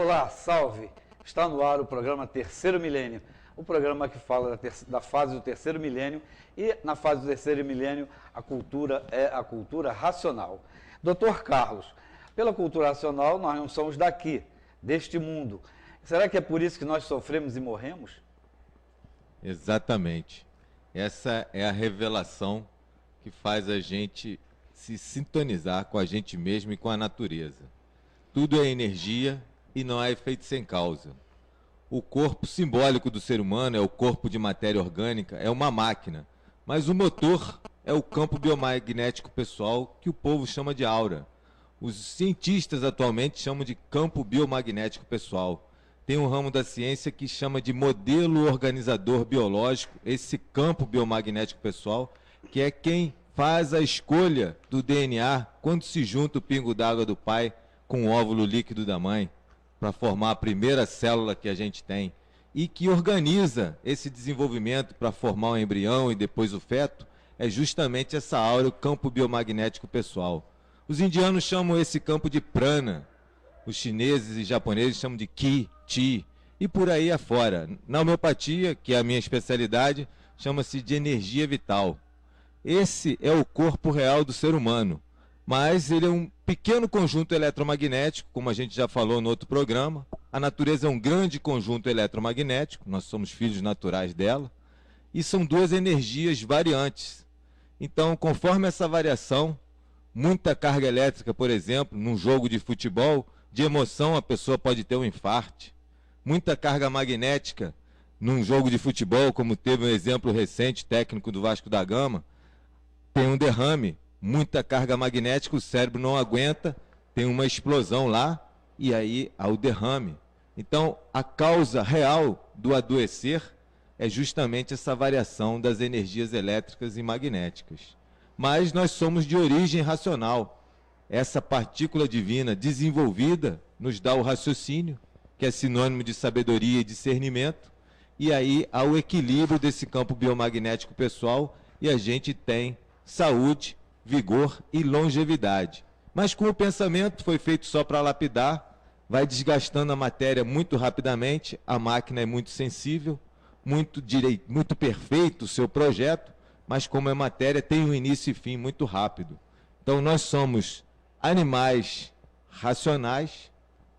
Olá, salve! Está no ar o programa Terceiro Milênio, o programa que fala da fase do terceiro milênio, e na fase do terceiro milênio a cultura é a cultura racional. Dr. Carlos, pela cultura racional nós não somos daqui, deste mundo. Será que é por isso que nós sofremos e morremos? Exatamente. Essa é a revelação que faz a gente se sintonizar com a gente mesmo e com a natureza. Tudo é energia e não há efeito sem causa. O corpo simbólico do ser humano é o corpo de matéria orgânica, é uma máquina, mas o motor é o campo biomagnético pessoal que o povo chama de aura. Os cientistas atualmente chamam de campo biomagnético pessoal. Tem um ramo da ciência que chama de modelo organizador biológico, esse campo biomagnético pessoal, que é quem faz a escolha do DNA quando se junta o pingo d'água do pai com o óvulo líquido da mãe, para formar a primeira célula que a gente tem, e que organiza esse desenvolvimento para formar o embrião e depois o feto, é justamente essa aura, o campo biomagnético pessoal. Os indianos chamam esse campo de prana, os chineses e japoneses chamam de ki, chi, e por aí afora. Na homeopatia, que é a minha especialidade, chama-se de energia vital. Esse é o corpo real do ser humano, mas ele é um pequeno conjunto eletromagnético, como a gente já falou no outro programa. A natureza é um grande conjunto eletromagnético, nós somos filhos naturais dela, e são duas energias variantes. Então, conforme essa variação, muita carga elétrica, por exemplo, num jogo de futebol, de emoção a pessoa pode ter um infarte. Muita carga magnética num jogo de futebol, como teve um exemplo recente, técnico do Vasco da Gama, tem um derrame. Muita carga magnética, o cérebro não aguenta, tem uma explosão lá e aí há o derrame. Então, a causa real do adoecer é justamente essa variação das energias elétricas e magnéticas. Mas nós somos de origem racional. Essa partícula divina desenvolvida nos dá o raciocínio, que é sinônimo de sabedoria e discernimento, e aí há o equilíbrio desse campo biomagnético pessoal e a gente tem saúde, vigor e longevidade. Mas com o pensamento foi feito só para lapidar, vai desgastando a matéria muito rapidamente, a máquina é muito sensível, muito perfeito o seu projeto, mas como é matéria, tem um início e fim muito rápido. Então nós somos animais racionais,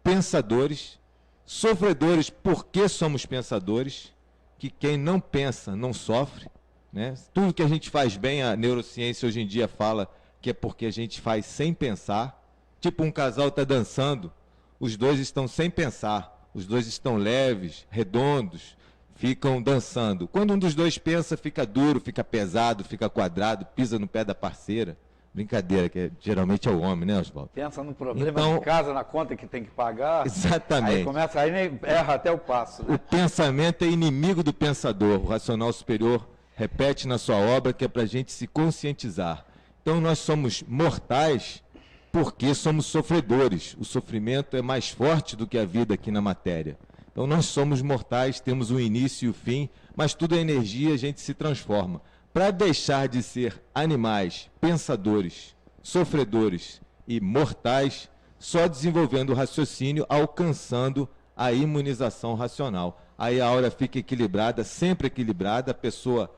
pensadores, sofredores porque somos pensadores, que quem não pensa não sofre, né? Tudo que a gente faz bem, a neurociência hoje em dia fala que é porque a gente faz sem pensar. Tipo, um casal está dançando, os dois estão sem pensar, os dois estão leves, redondos, ficam dançando. Quando um dos dois pensa, fica duro, fica pesado, fica quadrado, pisa no pé da parceira. Brincadeira, que geralmente é o homem, né, Oswaldo? Pensa no problema de casa, na conta que tem que pagar. Exatamente. Aí começa, aí erra até o passo. Né? O pensamento é inimigo do pensador. O racional superior repete na sua obra que é para a gente se conscientizar. Então nós somos mortais porque somos sofredores. O sofrimento é mais forte do que a vida aqui na matéria. Então nós somos mortais, temos um início e o fim, mas tudo é energia, a gente se transforma. Para deixar de ser animais, pensadores, sofredores e mortais, só desenvolvendo o raciocínio, alcançando a imunização racional. Aí a aura fica equilibrada, sempre equilibrada, a pessoa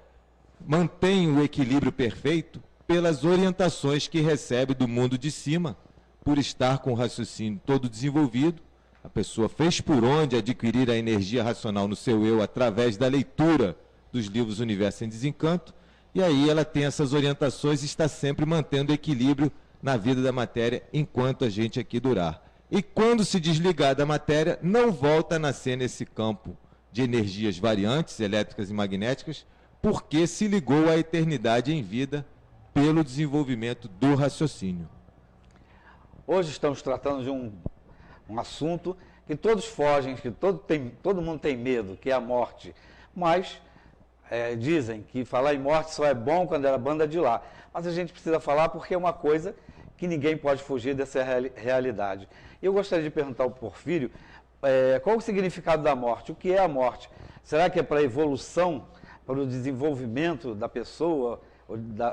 mantém o equilíbrio perfeito pelas orientações que recebe do mundo de cima, por estar com o raciocínio todo desenvolvido. A pessoa fez por onde adquirir a energia racional no seu eu através da leitura dos livros Universo em Desencanto, e aí ela tem essas orientações e está sempre mantendo equilíbrio na vida da matéria enquanto a gente aqui durar. E quando se desligar da matéria, não volta a nascer nesse campo de energias variantes, elétricas e magnéticas, porque se ligou à eternidade em vida pelo desenvolvimento do raciocínio. Hoje estamos tratando de um assunto que todos fogem, que todo mundo tem medo, que é a morte. Mas dizem que falar em morte só é bom quando é a banda de lá. Mas a gente precisa falar porque é uma coisa que ninguém pode fugir dessa realidade. Eu gostaria de perguntar ao Porfírio qual o significado da morte, o que é a morte? Será que é para a evolução, para o desenvolvimento da pessoa,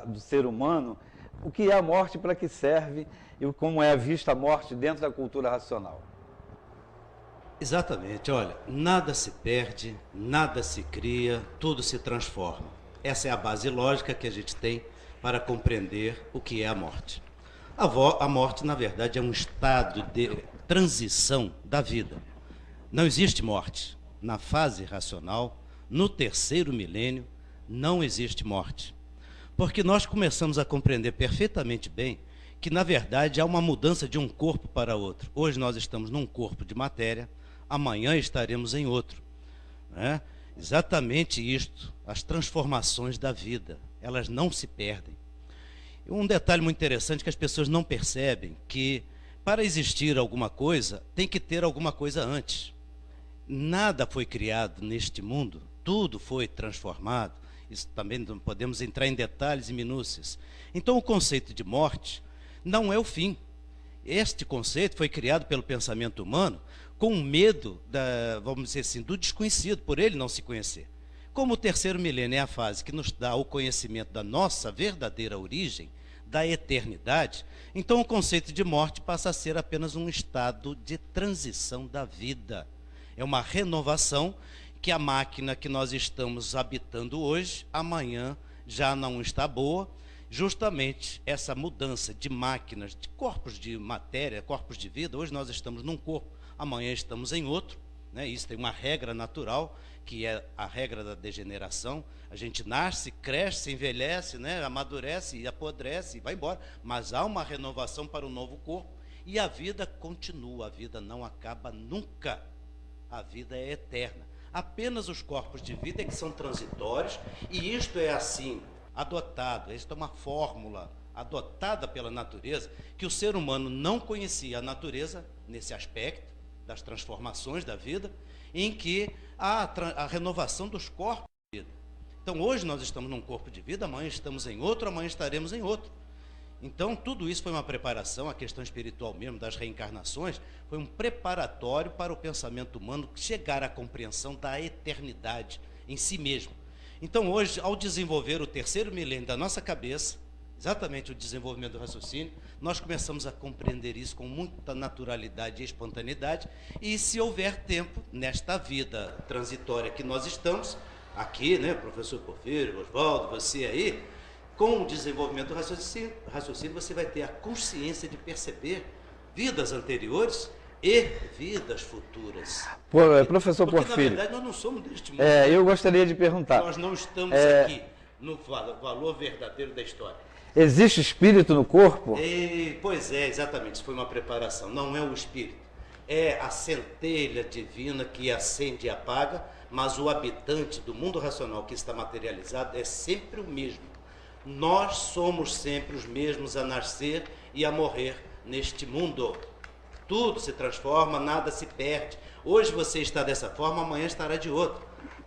do ser humano? O que é a morte, para que serve e como é vista a morte dentro da cultura racional? Exatamente, olha, nada se perde, nada se cria, tudo se transforma. Essa é a base lógica que a gente tem para compreender o que é a morte. A morte, na verdade, é um estado de transição da vida. Não existe morte. Na fase racional, no terceiro milênio, não existe morte. Porque nós começamos a compreender perfeitamente bem que, na verdade, há uma mudança de um corpo para outro. Hoje nós estamos num corpo de matéria, amanhã estaremos em outro. Né? Exatamente isto, as transformações da vida, elas não se perdem. Um detalhe muito interessante que as pessoas não percebem, que para existir alguma coisa, tem que ter alguma coisa antes. Nada foi criado neste mundo, tudo foi transformado. Isso também não podemos entrar em detalhes e minúcias. Então o conceito de morte não é o fim. Este conceito foi criado pelo pensamento humano com medo, vamos dizer assim, do desconhecido, por ele não se conhecer. Como o terceiro milênio é a fase que nos dá o conhecimento da nossa verdadeira origem, da eternidade, então o conceito de morte passa a ser apenas um estado de transição da vida. É uma renovação que a máquina que nós estamos habitando hoje, amanhã já não está boa. Justamente essa mudança de máquinas, de corpos de matéria, corpos de vida, hoje nós estamos num corpo, amanhã estamos em outro, né? Isso tem uma regra natural, que é a regra da degeneração. A gente nasce, cresce, envelhece, né? Amadurece e apodrece e vai embora, mas há uma renovação para o novo corpo e a vida continua, a vida não acaba nunca, a vida é eterna. Apenas os corpos de vida é que são transitórios, e isto é assim, adotado, esta é uma fórmula adotada pela natureza, que o ser humano não conhecia a natureza nesse aspecto das transformações da vida, em que há a renovação dos corpos de vida. Então hoje nós estamos num corpo de vida, amanhã estamos em outro, amanhã estaremos em outro. Então tudo isso foi uma preparação, a questão espiritual mesmo das reencarnações, foi um preparatório para o pensamento humano chegar à compreensão da eternidade em si mesmo. Então hoje, ao desenvolver o terceiro milênio da nossa cabeça, exatamente o desenvolvimento do raciocínio, nós começamos a compreender isso com muita naturalidade e espontaneidade, e se houver tempo, nesta vida transitória que nós estamos, aqui, né, professor Porfírio, Oswaldo, você aí, com o desenvolvimento do raciocínio, você vai ter a consciência de perceber vidas anteriores e vidas futuras. Professor Porque, Porfírio, na verdade, nós não somos deste mundo. eu gostaria de perguntar. Nós não estamos aqui no valor verdadeiro da história. Existe espírito no corpo? Pois é, exatamente, isso foi uma preparação. Não é o espírito, é a centelha divina que acende e apaga, mas o habitante do mundo racional que está materializado é sempre o mesmo. Nós somos sempre os mesmos a nascer e a morrer neste mundo. Tudo se transforma, nada se perde. Hoje você está dessa forma, amanhã estará de outra.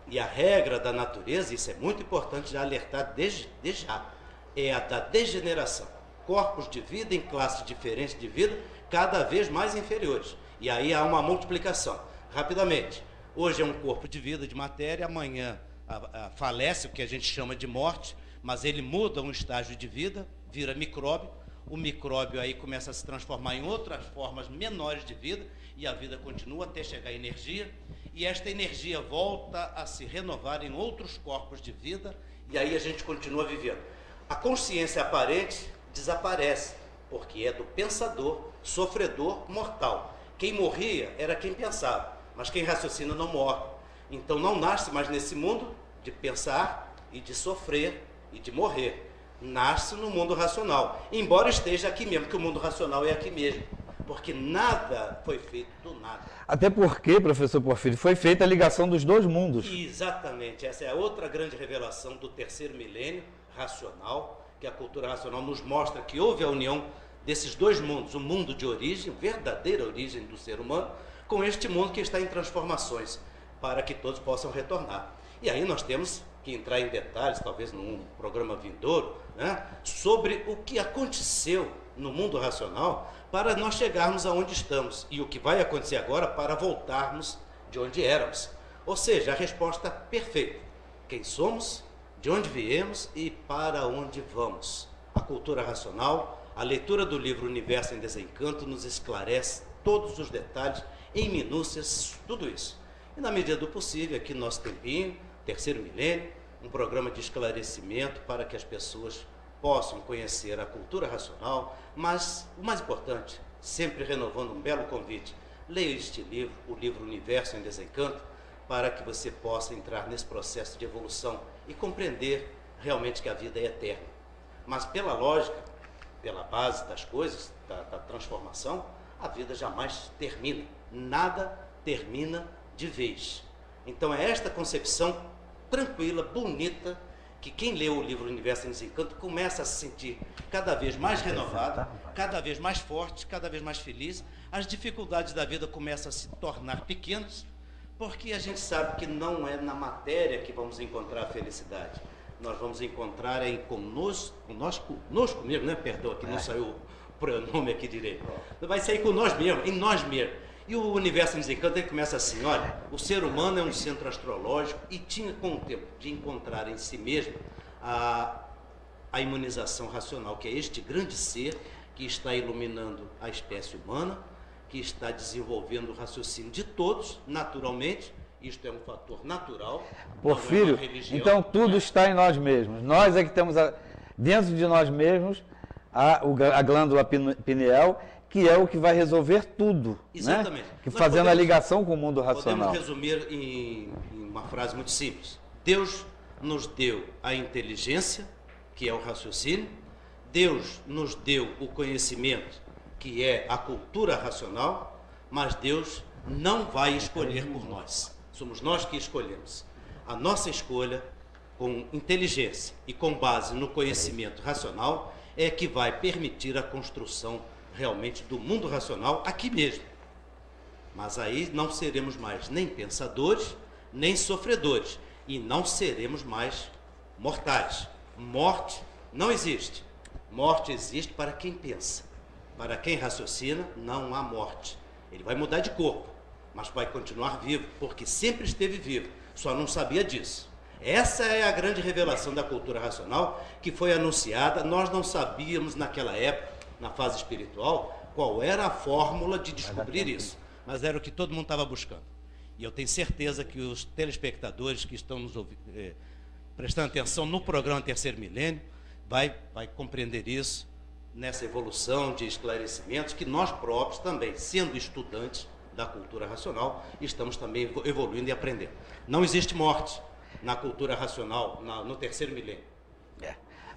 E a regra da natureza, isso é muito importante já alertar desde já, é a da degeneração. Corpos de vida em classes diferentes de vida, cada vez mais inferiores. E aí há uma multiplicação. Rapidamente, hoje é um corpo de vida, de matéria, amanhã falece, o que a gente chama de morte, mas ele muda um estágio de vida, vira micróbio. O micróbio aí começa a se transformar em outras formas menores de vida, e a vida continua até chegar à energia, e esta energia volta a se renovar em outros corpos de vida, e aí a gente continua vivendo. A consciência aparente desaparece, porque é do pensador, sofredor, mortal. Quem morria era quem pensava, mas quem raciocina não morre. Então não nasce mais nesse mundo de pensar e de sofrer e de morrer. Nasce no mundo racional, embora esteja aqui mesmo, que o mundo racional é aqui mesmo, porque nada foi feito do nada. Até porque, professor Porfírio, foi feita a ligação dos dois mundos. Exatamente, essa é a outra grande revelação do terceiro milênio racional, que a cultura racional nos mostra que houve a união desses dois mundos, o mundo de origem, verdadeira origem do ser humano, com este mundo que está em transformações, para que todos possam retornar. E aí nós temos que entrar em detalhes, talvez num programa vindouro, né, sobre o que aconteceu no mundo racional para nós chegarmos aonde estamos e o que vai acontecer agora para voltarmos de onde éramos. Ou seja, a resposta perfeita: quem somos, de onde viemos e para onde vamos. A cultura racional, a leitura do livro Universo em Desencanto nos esclarece todos os detalhes em minúcias, tudo isso. E na medida do possível, aqui no nosso tempinho, Terceiro Milênio, um programa de esclarecimento para que as pessoas possam conhecer a cultura racional, mas o mais importante, sempre renovando um belo convite, leia este livro, o livro Universo em Desencanto, para que você possa entrar nesse processo de evolução e compreender realmente que a vida é eterna. Mas pela lógica, pela base das coisas, da transformação, a vida jamais termina. Nada termina de vez. Então é esta concepção tranquila, bonita, que quem lê o livro Universo em Desencanto começa a se sentir cada vez mais renovado, cada vez mais forte, cada vez mais feliz. As dificuldades da vida começam a se tornar pequenas, porque a gente sabe que não é na matéria que vamos encontrar a felicidade. Nós vamos encontrar conosco mesmo, né? Perdão, aqui não saiu o pronome aqui direito. Vai sair com nós mesmos, em nós mesmos. E o Universo em Desencanto, ele começa assim, olha, o ser humano é um centro astrológico e tinha com o tempo de encontrar em si mesmo a imunização racional, que é este grande ser que está iluminando a espécie humana, que está desenvolvendo o raciocínio de todos, naturalmente. Isto é um fator natural. Porfírio, então tudo está em nós mesmos. Nós é que temos dentro de nós mesmos a glândula pineal, que é o que vai resolver tudo. Exatamente. Né? Que fazendo a ligação com o mundo racional. Podemos resumir em uma frase muito simples. Deus nos deu a inteligência, que é o raciocínio. Deus nos deu o conhecimento, que é a cultura racional. Mas Deus não vai escolher por nós. Somos nós que escolhemos. A nossa escolha, com inteligência e com base no conhecimento racional, é que vai permitir a construção realmente do mundo racional aqui mesmo. Mas aí não seremos mais nem pensadores, nem sofredores. E não seremos mais mortais. Morte não existe. Morte existe para quem pensa. Para quem raciocina, não há morte. Ele vai mudar de corpo, mas vai continuar vivo, porque sempre esteve vivo, só não sabia disso. Essa é a grande revelação da cultura racional que foi anunciada. Nós não sabíamos naquela época, na fase espiritual, qual era a fórmula de descobrir isso, mas era o que todo mundo estava buscando. E eu tenho certeza que os telespectadores que estão nos prestando atenção no programa Terceiro Milênio vai compreender isso nessa evolução de esclarecimentos que nós próprios também, sendo estudantes da cultura racional, estamos também evoluindo e aprendendo. Não existe morte na cultura racional, no Terceiro Milênio.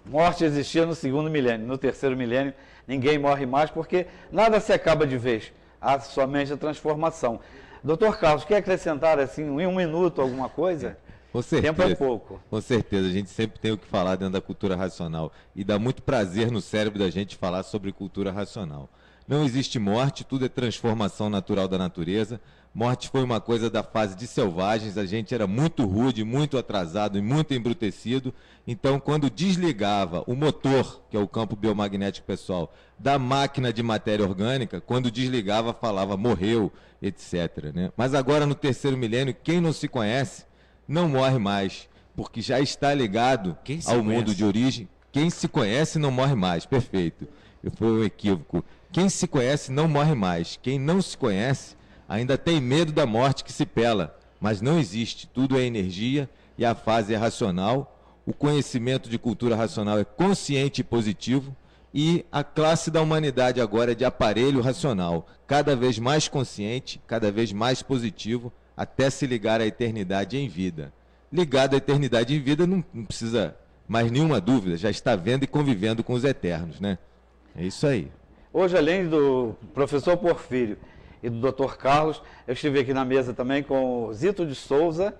Morte existia no segundo milênio. No terceiro milênio, ninguém morre mais, porque nada se acaba de vez. Há somente a transformação. Doutor Carlos, quer acrescentar assim, em um minuto, alguma coisa? Com certeza. Tempo é pouco. Com certeza, a gente sempre tem o que falar dentro da cultura racional. E dá muito prazer no cérebro da gente falar sobre cultura racional. Não existe morte, tudo é transformação natural da natureza. Morte foi uma coisa da fase de selvagens, a gente era muito rude, muito atrasado e muito embrutecido. Então, quando desligava o motor, que é o campo biomagnético pessoal, da máquina de matéria orgânica, quando desligava, falava morreu, etc. Né? Mas agora, no terceiro milênio, quem não se conhece não morre mais, porque já está ligado ao mundo de origem. Quem se conhece não morre mais, perfeito. Foi um equívoco. Quem se conhece não morre mais. Quem não se conhece ainda tem medo da morte que se pela, mas não existe. Tudo é energia e a fase é racional. O conhecimento de cultura racional é consciente e positivo e a classe da humanidade agora é de aparelho racional, cada vez mais consciente, cada vez mais positivo, até se ligar à eternidade em vida. Ligado à eternidade em vida não precisa mais nenhuma dúvida, já está vendo e convivendo com os eternos, né? É isso aí. Hoje, além do professor Porfírio e do Dr. Carlos, eu estive aqui na mesa também com o Zito de Souza,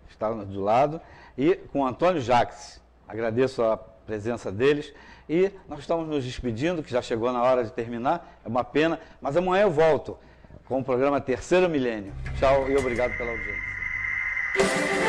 que está do lado, e com o Antônio Jacques. Agradeço a presença deles e nós estamos nos despedindo, que já chegou na hora de terminar, é uma pena, mas amanhã eu volto com o programa Terceiro Milênio. Tchau e obrigado pela audiência.